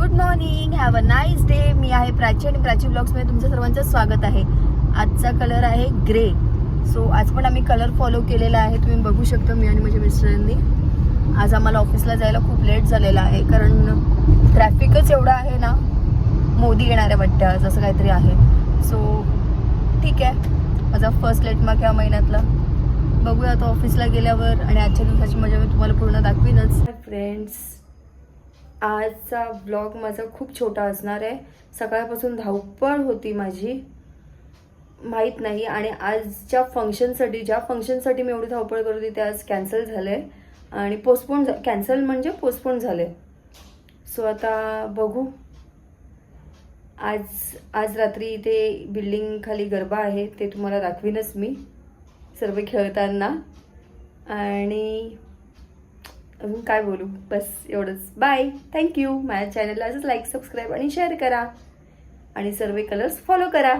Good morning, have a nice day. मी आहे प्राची आणि प्राची ब्लॉग्समध्ये तुमचं सर्वांचं स्वागत आहे. आजचा कलर आहे ग्रे. सो आज पण आम्ही कलर फॉलो केलेला आहे, तुम्ही बघू शकता. मी आणि माझ्या मिस्टरांनी आज आम्हाला ऑफिसला जायला खूप लेट झालेला आहे, कारण ट्रॅफिकच एवढा आहे ना. मोदी येणार आहे वाटतं आज, असं काहीतरी आहे. सो ठीक आहे, माझा फर्स्ट लेट मार्क ह्या महिन्यातला. बघूया आता ऑफिसला गेल्यावर, आणि आजच्या दिवसाची मजा मी तुम्हाला पूर्ण दाखवीनच. फ्रेंड्स, आजचा व्लॉग माझा खूप छोटा असणार आहे. सकाळपासून धावपळ होती माझी, माहीत नाही. आणि आजच्या फंक्शनसाठी, ज्या फंक्शनसाठी मी एवढी धावपळ करत होती ते आज कॅन्सल झालं आहे. आणि पोस्टपोन, कॅन्सल म्हणजे पोस्टपोन झाले. सो आता बघू. आज रात्री इथे बिल्डिंग खाली गरबा आहे, ते तुम्हाला दाखवीनच मी सर्व खेळताना. आणि अजून काय बोलू, बस एवढंच. Bye, thank you. माझ्या चॅनलला असंच लाईक, सबस्क्राईब आणि शेअर करा, आणि सर्व कलर्स फॉलो करा.